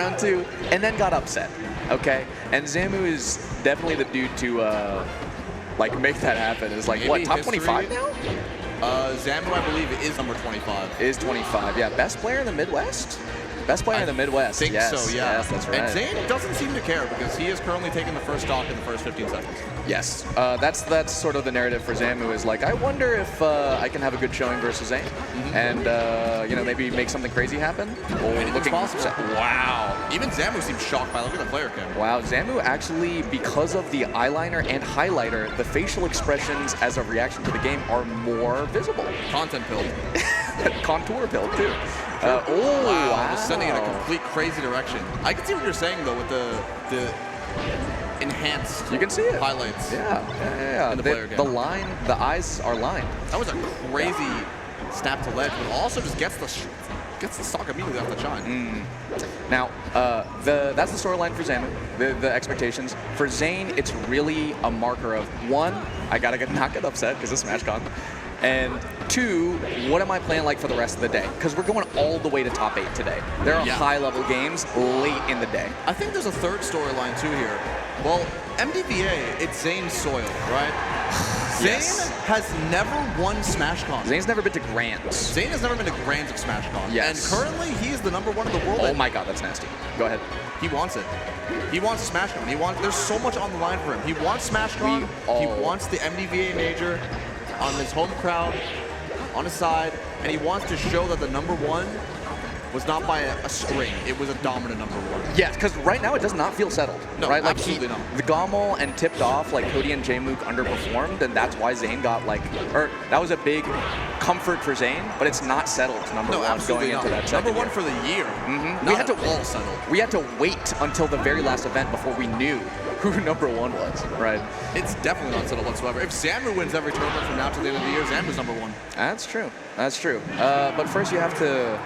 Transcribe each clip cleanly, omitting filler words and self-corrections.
round 2, and then got upset, okay? And Zamu is definitely the dude to, like, make that happen. Is like, what, top history? 25 now? Zamu, I believe, is number 25. Is 25, yeah. Best player in the Midwest? Best player in the Midwest. I think yes, so, yeah. Yes, that's right. And Zain doesn't seem to care because he is currently taking the first stock in the first 15 seconds. Yes, that's sort of the narrative for Zamu is like, I wonder if I can have a good showing versus Zain, and you know, maybe make something crazy happen. Or Anything's possible. Wow. Even Zamu seems shocked by look at the player cam. Wow, Zamu actually, because of the eyeliner and highlighter, the facial expressions as a reaction to the game are more visible. Content build. Contour build too. Oh, wow. Just sending in a complete crazy direction. I can see what you're saying though with the enhanced you can see it. Highlights. Yeah. The line, the eyes are lined. That was a Crazy snap to ledge, but also just gets the stock immediately off the shine. Now, that's the storyline for Zamu, the expectations. For Zain, it's really a marker of, 1, I gotta not get upset because of SmashCon, and 2, what am I playing like for the rest of the day? Because we're going all the way to top 8 today. There are high-level games late in the day. I think there's a third storyline too here. Well, MDVA, it's Zain's soil, right? Zain has never won SmashCon. Zain's never been to Grands. Zain has never been to Grands of SmashCon. Yes. And currently, he is the #1 in the world. Oh my god, that's nasty. Go ahead. He wants it. He wants SmashCon. There's so much on the line for him. He wants SmashCon. He wants the MDVA major on his home crowd, on his side, and he wants to show that the #1 was not by a string. It was a dominant #1. Yes, because right now it does not feel settled. No, right? Like absolutely not. The Gommel and tipped off, like Cody and Jmook underperformed, and that's why Zain got like, or that was a big comfort for Zain, but it's not settled to #1 going into that second #1 year. for the year. We had to all settled. We had to wait until the very last event before we knew who #1 was. Right. It's definitely not settled whatsoever. If Zamu wins every tournament from now to the end of the year, Zamu's #1. That's true. That's true. But first you have to.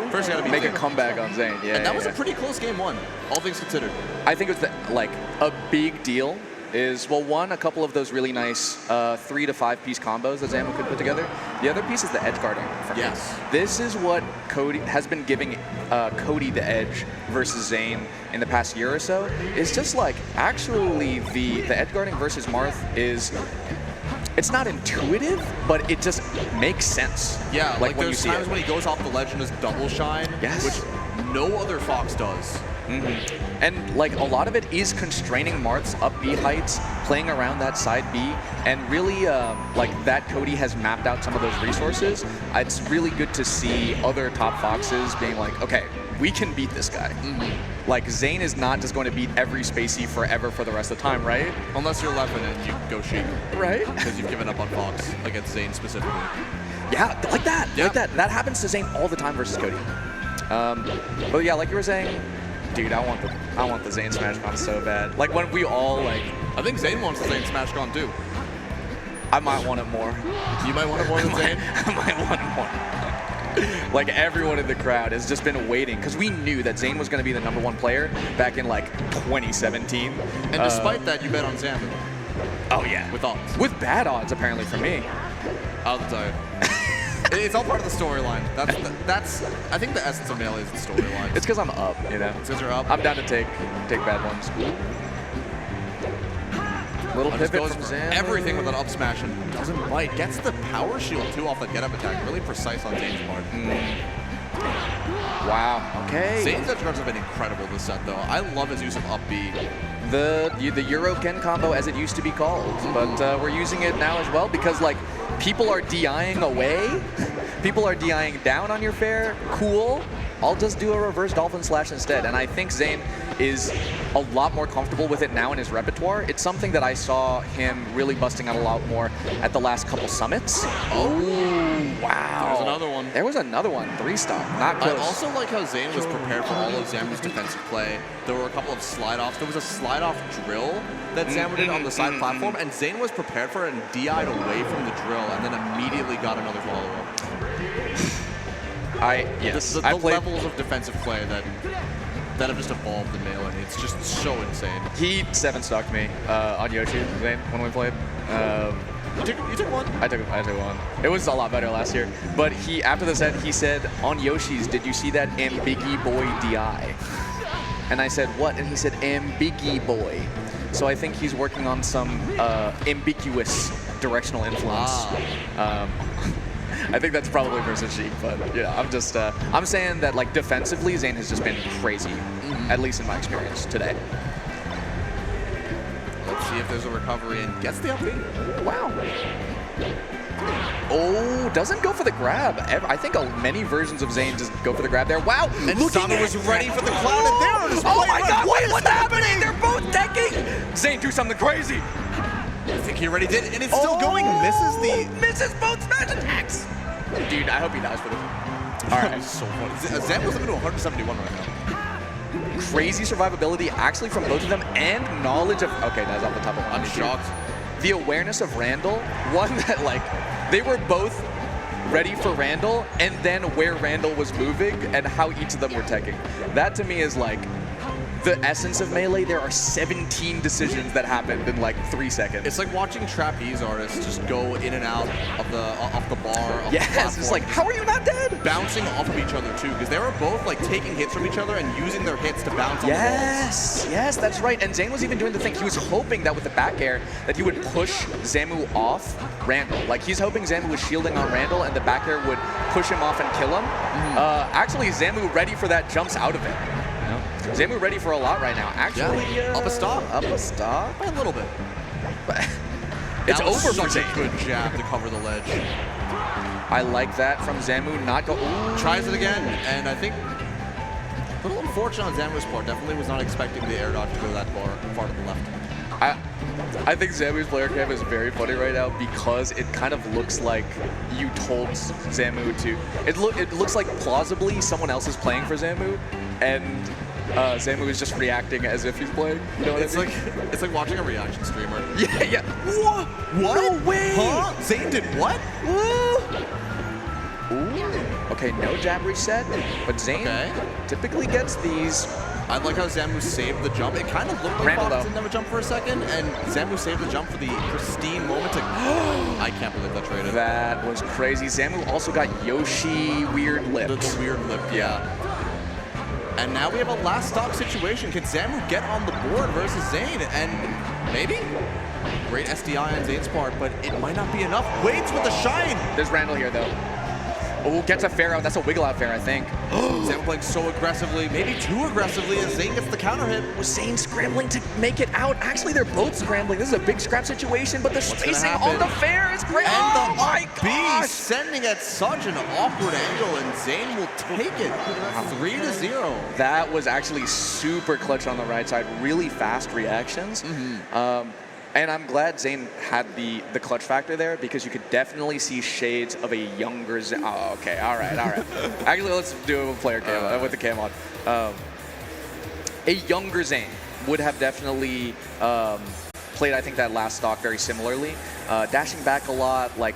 First, you gotta make a comeback on Zain. Yeah, and that was a pretty close game 1, all things considered. I think it was like a big deal. Is, well, 1, a couple of those really nice 3 to 5 piece combos that Zamu could put together. The other piece is the edge guarding. Yes. This is what Cody has been giving Cody the edge versus Zain in the past year or so. It's just like, actually, the edge guarding versus Marth is, it's not intuitive, but it just makes sense. Yeah, like when there's you see times when he goes off the ledge and does double shine, which no other Fox does. And like a lot of it is constraining Marth's up B heights, playing around that side B, and really like that Cody has mapped out some of those resources. It's really good to see other top Foxes being like, okay, we can beat this guy. Like Zain is not just going to beat every spacey forever for the rest of the time, right? Unless you're Levin and you go Sheik. Right. Because you've given up on Fox against Zain specifically. Yeah, like that. Yeah. Like that. That happens to Zain all the time versus Cody. But yeah, like you were saying, dude, I want the Zain SmashCon so bad. Like when we all like, I think Zain wants the Zain SmashCon too. I might want it more. You might want it more than Zain? I might want it more. Like everyone in the crowd has just been waiting because we knew that Zain was going to be the #1 player back in like 2017. And despite that, you bet on Zamu. Oh yeah, with odds. With bad odds apparently for me. I'll tell you. It's all part of the storyline. That's I think the essence of Melee is the storyline. It's because I'm up, you know. It's because you're up. I'm down to take bad ones. Little pivot from Zamu. Everything with an up smash and doesn't bite. Gets the power shield too off the get up attack. Really precise on Zain's part. Wow. Okay. Zain's edge guards have been incredible this set though. I love his use of up B. The Euro Ken combo as it used to be called, but we're using it now as well because like people are DIing away, people are DIing down on your fair. Cool. I'll just do a reverse dolphin slash instead, and I think Zain is a lot more comfortable with it now in his repertoire. It's something that I saw him really busting out a lot more at the last couple summits. Oh, wow. There's another one. There was another one. 3-stock. Not close. I also like how Zain was prepared for all of Zamu's defensive play. There were a couple of slide-offs. There was a slide-off drill that Zamu did on the side platform, and Zain was prepared for it and DI'd away from the drill and then immediately got another follow-up. Yes. The levels of defensive play that have just evolved in Melee. It's just so insane. He 7-stocked me on Yoshi, Zain, when we played. You took one? I took one. It was a lot better last year. But after the set, he said, on Yoshi's, did you see that Ambiggy Boy DI? And I said, what? And he said, ambigi boy. So I think he's working on some ambiguous directional influence. I think that's probably versus Sheik, but yeah, I'm saying that like defensively, Zain has just been crazy, at least in my experience today. Let's see if there's a recovery and gets the up B. Wow. Oh, doesn't go for the grab. I think many versions of Zain just go for the grab there. Wow. And Zamu was ready for the cloud, and there it is. Oh my God, wait, what's happening? They're both decking. Zain, do something crazy. I think he already did, and it's still going. Misses both smash attacks. Dude, I hope he dies for this. All right. So funny. Zamu was up to 171 right now. Crazy survivability actually from both of them, and knowledge of. Okay, that's off the top of my head. I'm shocked. The awareness of Randall, one that like they were both ready for Randall, and then where Randall was moving and how each of them were teching. That to me is like the essence of Melee. There are 17 decisions that happened in like 3 seconds. It's like watching trapeze artists just go in and out of the bar. Yes, it's like, how are you not dead? Bouncing off of each other too, because they were both like taking hits from each other and using their hits to bounce on the walls. Yes, that's right. And Zain was even doing the thing. He was hoping that with the back air that he would push Zamu off Randall. Like he's hoping Zamu was shielding on Randall and the back air would push him off and kill him. Actually, Zamu ready for that jumps out of it. Zamu ready for a lot right now. Actually, up a stock. Up a stock? By a little bit. But it's over for Zain. Good jab to cover the ledge. I like that from Zamu. Not go. Ooh. Tries it again, and I think a little unfortunate on Zamu's part. Definitely was not expecting the air dodge to go that far to the left. I think Zamu's player cam is very funny right now because it kind of looks like you told Zamu to. It looks like plausibly someone else is playing for Zamu, and Zamu is just reacting as if he's playing. You know what I mean? It's like watching a reaction streamer. Yeah. What? No way! Huh? Zain did what? Ooh. Okay, no jab reset, but Zain typically gets these. I like how Zamu saved the jump. It kind of looked like Fox didn't have a jump for a second, and Zamu saved the jump for the pristine moment to... I can't believe that traded. That was crazy. Zamu also got Yoshi weird lips. The weird lip, yeah. And now we have a last stock situation. Can Zamu get on the board versus Zain? And maybe? Great SDI on Zain's part, but it might not be enough. Waits with the shine. There's Randall here, though. Oh, gets a fair out. That's a wiggle out fair, I think. Zamu playing so aggressively, maybe too aggressively, as Zain gets the counter hit. Was Zain scrambling to make it out? Actually, they're both scrambling. This is a big scrap situation, but the spacing on the fair is great. And oh my gosh! Sending at such an awkward angle, and Zain will take it 3-0. That was actually super clutch on the right side. Really fast reactions. And I'm glad Zain had the clutch factor there because you could definitely see shades of a younger Zain. Oh, okay, all right. Actually, let's do it with player cam, with the cam on. A younger Zain would have definitely played, I think, that last stock very similarly. Dashing back a lot, like